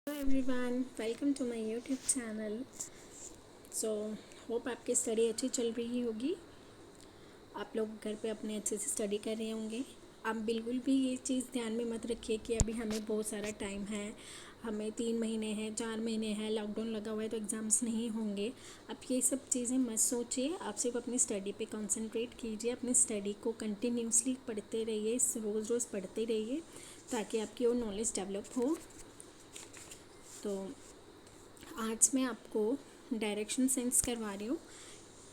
Hello everyone, welcome to my YouTube channel. So hope आपकी study अच्छी चल रही होगी। आप लोग घर पे अपने अच्छे से स्टडी कर रहे होंगे। आप बिल्कुल भी ये चीज़ ध्यान में मत रखिए कि अभी हमें बहुत सारा टाइम है, हमें 3 महीने हैं, 4 महीने हैं, लॉकडाउन लगा हुआ है तो एग्ज़ाम्स नहीं होंगे। आप ये सब चीज़ें मत सोचिए, आप सिर्फ अपनी स्टडी पे कंसंट्रेट कीजिए। अपनी स्टडी को कंटिन्यूसली पढ़ते रहिए, रोज़ रोज़ पढ़ते रहिए ताकि आपकी और नॉलेज डेवलप हो। तो आज मैं आपको डायरेक्शन सेंस करवा रही हूँ,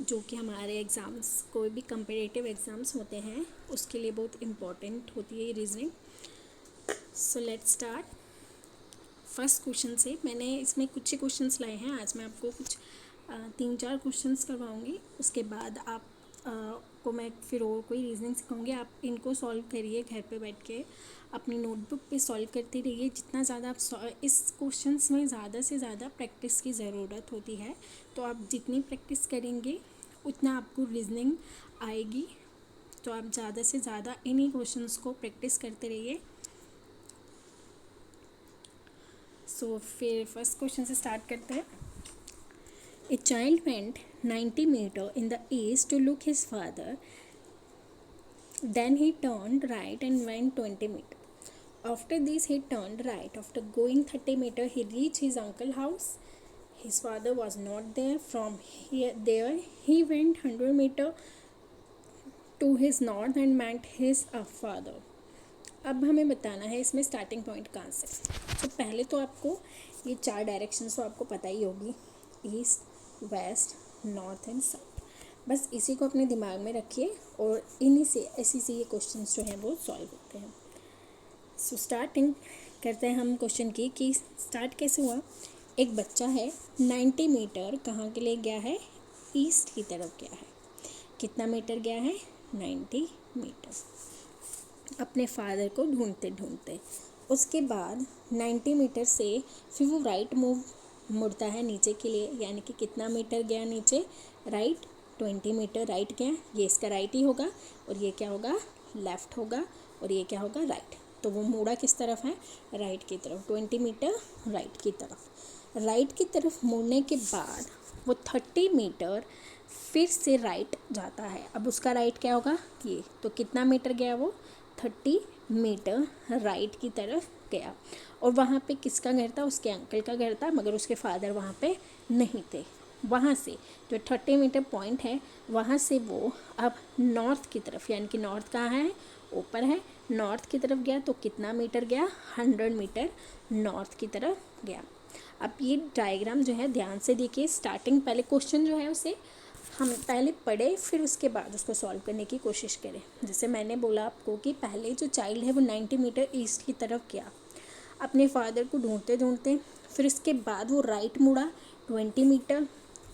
जो कि हमारे एग्ज़ाम्स, कोई भी कम्पिटिटिव एग्ज़ाम्स होते हैं उसके लिए बहुत इम्पॉर्टेंट होती है ये reasoning. So let's start. First question से मैंने इसमें कुछ ही क्वेश्चंस लाए हैं। आज मैं आपको कुछ 3-4 क्वेश्चंस करवाऊँगी। उसके बाद आप को मैं फिर और कोई रीजनिंग सिखाऊंगी। आप इनको सॉल्व करिए घर पे बैठ के, अपनी नोटबुक पे सॉल्व करते रहिए। जितना ज़्यादा आप इस क्वेश्चंस में ज़्यादा से ज़्यादा प्रैक्टिस की ज़रूरत होती है, तो आप जितनी प्रैक्टिस करेंगे उतना आपको रीजनिंग आएगी। तो आप ज़्यादा से ज़्यादा इन्हीं क्वेश्चंस को प्रैक्टिस करते रहिए। सो फिर फर्स्ट क्वेश्चन से स्टार्ट करते हैं। A child went 90 meters in the east to look his father. Then he turned right and went 20 meters. After this, he turned right. After going 30 meters, he reached his uncle's house. His father was not there. From there, he went 100 meters to his north and met his father. अब हमें बताना है इसमें starting point कहाँ से। तो पहले तो आपको ये 4 डायरेक्शंस तो आपको पता ही होगी, east, west, north and south. बस इसी को अपने दिमाग में रखिए और इन्हीं से ऐसी से ये क्वेश्चंस जो हैं वो सॉल्व होते हैं। सो स्टार्टिंग करते हैं हम क्वेश्चन की कि स्टार्ट कैसे हुआ। एक बच्चा है 90 मीटर कहाँ के लिए गया है, ईस्ट की तरफ गया है। कितना मीटर गया है, 90 मीटर, अपने फादर को ढूंढते ढूंढते। उसके बाद 90 मीटर से फिर वो राइट मूव मुड़ता है नीचे के लिए, यानी कि कितना मीटर गया नीचे, राइट 20 मीटर राइट गया। ये इसका राइट ही होगा और ये क्या होगा, लेफ़्ट होगा, और ये क्या होगा, राइट। तो वो मुड़ा किस तरफ है, राइट की तरफ, 20 मीटर राइट की तरफ। राइट की तरफ मुड़ने के बाद वो 30 मीटर फिर से राइट जाता है। अब उसका राइट क्या होगा, ये। तो कितना मीटर गया वो, 30 मीटर राइट की तरफ गया। और वहाँ पे किसका घर था, उसके अंकल का घर था, मगर उसके फादर वहाँ पे नहीं थे। वहाँ से जो 30 मीटर पॉइंट है, वहाँ से वो अब नॉर्थ की तरफ, यानी कि नॉर्थ कहाँ है, ऊपर है, नॉर्थ की तरफ गया। तो कितना मीटर गया, 100 मीटर नॉर्थ की तरफ गया। अब ये डायग्राम जो है ध्यान से देखिए। स्टार्टिंग पहले क्वेश्चन जो है उसे हम पहले पढ़े, फिर उसके बाद उसको सॉल्व करने की कोशिश करें। जैसे मैंने बोला आपको कि पहले जो चाइल्ड है वो 90 मीटर ईस्ट की तरफ गया अपने फादर को ढूंढते ढूंढते। फिर उसके बाद वो राइट मुड़ा 20 मीटर,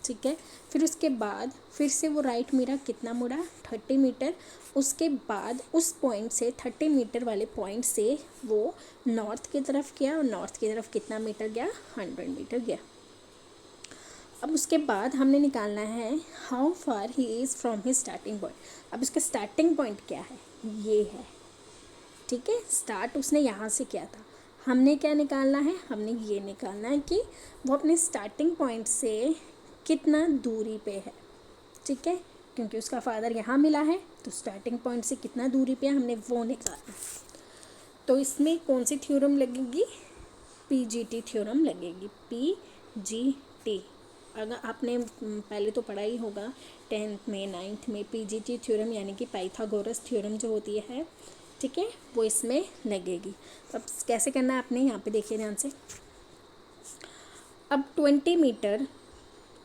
ठीक है। फिर उसके बाद फिर से वो राइट मुड़ा, कितना मुड़ा, 30 मीटर। उसके बाद उस पॉइंट से 30 मीटर वाले पॉइंट से वो नॉर्थ की तरफ गया, और नॉर्थ की तरफ कितना मीटर गया, 100 मीटर गया। अब उसके बाद हमने निकालना है how far he is from his starting point. अब उसका स्टार्टिंग पॉइंट क्या है, ये है, ठीक है। स्टार्ट उसने यहाँ से किया था। हमने क्या निकालना है, हमने ये निकालना है कि वो अपने स्टार्टिंग पॉइंट से कितना दूरी पे है, ठीक है। क्योंकि उसका फादर यहाँ मिला है, तो स्टार्टिंग पॉइंट से कितना दूरी पे है हमने वो निकालना। तो इसमें कौन सी थ्योरम लगेगी, पीजीटी थ्योरम लगेगी, पीजीटी। अगर आपने पहले तो पढ़ा ही होगा 10th में, 9th में, पीजीटी थ्योरम यानी कि पाइथागोरस थ्योरम जो होती है, ठीक है, वो इसमें लगेगी। तो अब कैसे करना है आपने, यहाँ पे देखिए ध्यान से। अब 20 मीटर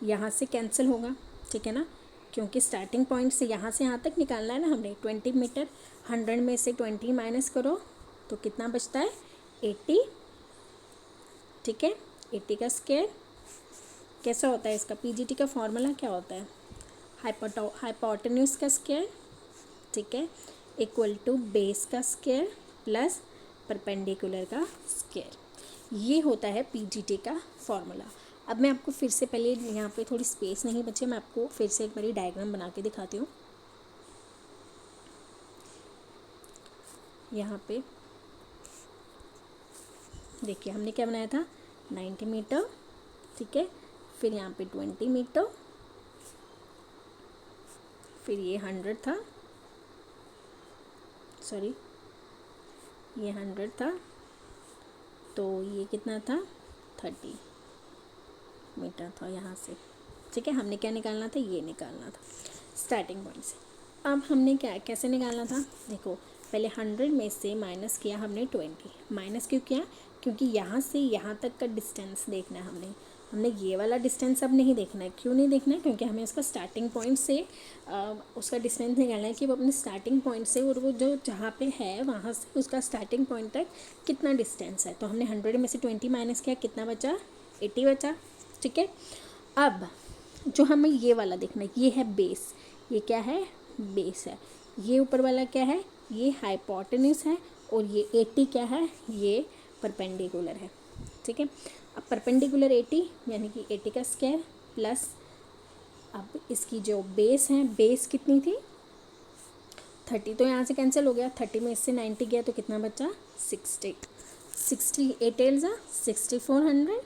यहाँ से कैंसिल होगा, ठीक है ना, क्योंकि स्टार्टिंग पॉइंट से यहाँ तक निकालना है ना हमने 20 मीटर। 100 में से 20 माइनस करो तो कितना बचता है, 80, ठीक है। 80 का स्क्वायर कैसा होता है, इसका पीजीटी का फॉर्मूला क्या होता है, हाइपोटेन्यूज का स्क्वायर, ठीक है, इक्वल टू बेस का स्क्वायर प्लस परपेंडिकुलर का स्क्वायर। ये होता है पीजीटी का फॉर्मूला। अब मैं आपको फिर से, पहले यहाँ पे थोड़ी स्पेस नहीं बचे, मैं आपको फिर से एक बारी डायग्राम बना के दिखाती हूँ। यहाँ पे देखिए हमने क्या बनाया था, 90 मीटर, ठीक है। फिर यहाँ पे 20 मीटर, फिर ये 100 था, सॉरी ये 100 था, तो ये कितना था 30 मीटर था यहाँ से, ठीक है। हमने क्या निकालना था, ये निकालना था स्टार्टिंग पॉइंट से। अब हमने क्या कैसे निकालना था, देखो पहले 100 में से माइनस किया हमने 20। माइनस क्यों किया, क्योंकि यहाँ से यहाँ तक का डिस्टेंस देखना है हमने ये वाला डिस्टेंस अब नहीं देखना है। क्यों नहीं देखना है, क्योंकि हमें उसका स्टार्टिंग पॉइंट से उसका डिस्टेंस निकालना है कि वो अपने स्टार्टिंग पॉइंट से और वो जो जहाँ पे है वहाँ से उसका स्टार्टिंग पॉइंट तक कितना डिस्टेंस है। तो हमने 100 में से 20 माइनस किया, कितना बचा 80 बचा, ठीक है। अब जो हमें ये वाला देखना है, ये है बेस, ये क्या है बेस है, ये ऊपर वाला क्या है, ये हाइपोटेन्यूस है, और ये 80 क्या है, ये परपेंडिकुलर है, ठीक है। अब परपेंडिकुलर 80 यानी कि 80 का स्क्वायर प्लस, अब इसकी जो बेस है, बेस कितनी थी 30, तो यहाँ से कैंसिल हो गया, 30 में इससे 90 गया तो कितना बचा 60, 8 8 ज़ा 6400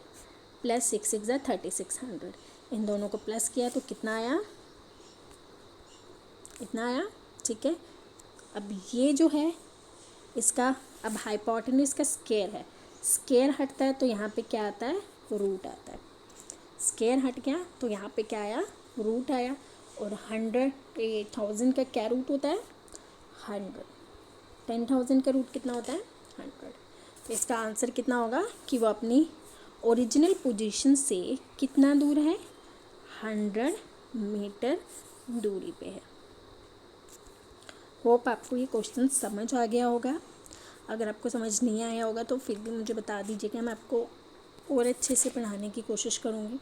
प्लस 6 6 ज़ा 3600, इन दोनों को प्लस किया तो कितना आया, इतना आया, ठीक है। अब ये जो है इसका, अब हाइपोटेन्यूस का स्क्वायर है, स्क्वायर हटता है तो यहाँ पे क्या आता है, रूट आता है। स्क्वायर हट गया तो यहाँ पे क्या आया, रूट आया। और 100,000 का क्या रूट होता है 100, 10,000 का रूट कितना होता है 100। तो इसका आंसर कितना होगा कि वो अपनी ओरिजिनल पोजीशन से कितना दूर है 100 मीटर दूरी पे है। होप आपको ये क्वेश्चन समझ आ गया होगा। अगर आपको समझ नहीं आया होगा तो फिर भी मुझे बता दीजिएगा, मैं आपको और अच्छे से पढ़ाने की कोशिश करूँगी।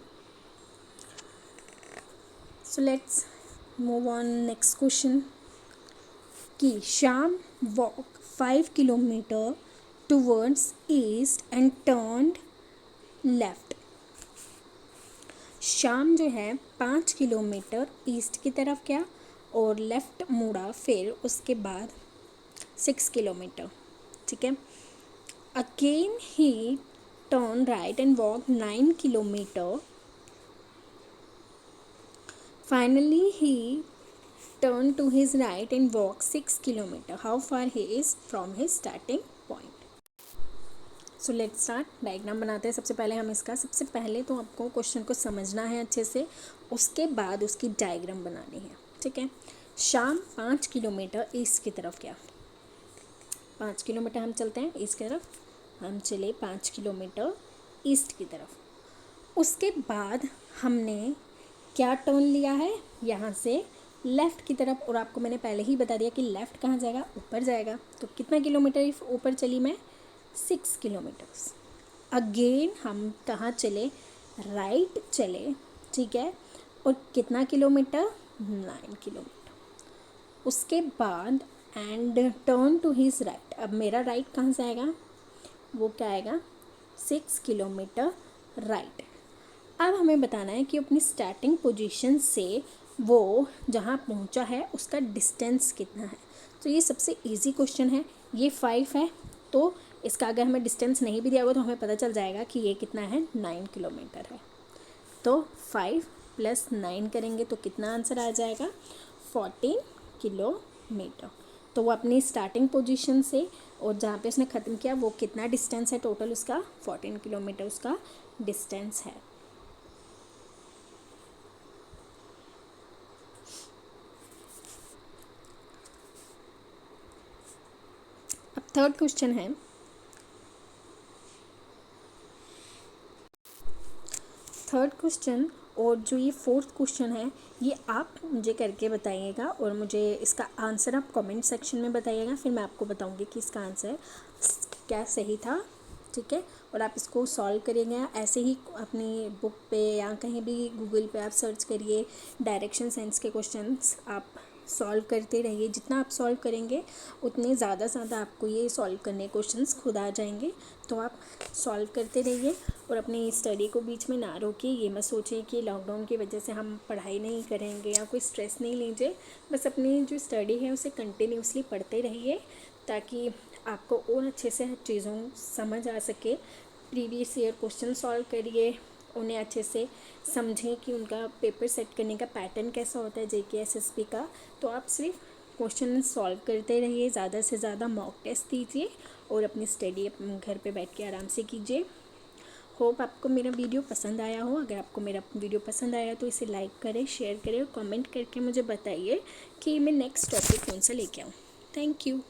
So let's move on next question कि Shyam walk 5 kilometre towards east and turned left. Shyam जो है 5 किलोमीटर ईस्ट की तरफ गया और लेफ़्ट मुड़ा, फिर उसके बाद 6 किलोमीटर, ठीक है। Again he turn right and walk 9 kilometre, finally he turn to his right and walk 6 kilometre. How far he is from his starting point. So let's start, diagram बनाते हैं। सबसे पहले हम इसका, सबसे पहले तो आपको क्वेश्चन को समझना है अच्छे से, उसके बाद उसकी डायग्राम बनानी है, ठीक है। शाम 5 किलोमीटर ईस्ट की तरफ गया, 5 किलोमीटर हम चलते हैं ईस्ट की तरफ, हम चले 5 किलोमीटर ईस्ट की तरफ। उसके बाद हमने क्या टर्न लिया है, यहाँ से लेफ़्ट की तरफ, और आपको मैंने पहले ही बता दिया कि लेफ़्ट कहाँ जाएगा, ऊपर जाएगा। तो कितना किलोमीटर ऊपर चली मैं 6 किलोमीटर्स। अगेन हम कहाँ चले, राइट चले, ठीक है। और कितना किलोमीटर 9 किलोमीटर। उसके बाद and turn to his right, अब मेरा राइट कहाँ से आएगा, वो क्या आएगा 6 किलोमीटर राइट। अब हमें बताना है कि अपनी स्टार्टिंग पोजीशन से वो जहाँ पहुँचा है उसका डिस्टेंस कितना है। तो ये सबसे इजी क्वेश्चन है, ये 5 है, तो इसका अगर हमें डिस्टेंस नहीं भी दिया हुआ तो हमें पता चल जाएगा कि ये कितना है 9 किलोमीटर है। तो 5 + 9 करेंगे तो कितना आंसर आ जाएगा 14 किलोमीटर। तो वो अपनी स्टार्टिंग पोजीशन से और जहाँ पे उसने ख़त्म किया वो कितना डिस्टेंस है, टोटल उसका 14 किलोमीटर उसका डिस्टेंस है। अब थर्ड क्वेश्चन है, थर्ड क्वेश्चन और जो ये फोर्थ क्वेश्चन है ये आप मुझे करके बताइएगा और मुझे इसका आंसर आप कमेंट सेक्शन में बताइएगा, फिर मैं आपको बताऊंगी कि इसका आंसर क्या सही था, ठीक है। और आप इसको सॉल्व करिएगा, ऐसे ही अपनी बुक पे या कहीं भी गूगल पे आप सर्च करिए, डायरेक्शन सेंस के क्वेश्चंस आप सॉल्व करते रहिए। जितना आप सॉल्व करेंगे उतने ज़्यादा आपको ये सॉल्व करने क्वेश्चंस खुद आ जाएंगे। तो आप सॉल्व करते रहिए और अपनी स्टडी को बीच में ना रोकिए। ये मत सोचिए कि लॉकडाउन की वजह से हम पढ़ाई नहीं करेंगे या कोई स्ट्रेस नहीं लीजिए, बस अपनी जो स्टडी है उसे कंटिन्यूसली पढ़ते रहिए ताकि आपको और अच्छे से चीज़ों समझ आ सके। प्रीवियस ईयर क्वेश्चन सॉल्व करिए, उन्हें अच्छे से समझें कि उनका पेपर सेट करने का पैटर्न कैसा होता है जेके एसएसबी का। तो आप सिर्फ क्वेश्चन सॉल्व करते रहिए, ज़्यादा से ज़्यादा मॉक टेस्ट दीजिए और अपनी स्टडी घर पे बैठ के आराम से कीजिए। होप आपको मेरा वीडियो पसंद आया हो। अगर आपको मेरा वीडियो पसंद आया तो इसे लाइक करें, शेयर करें और कमेंट करके मुझे बताइए कि मैं नेक्स्ट टॉपिक कौन सा लेके आऊँ। Thank you.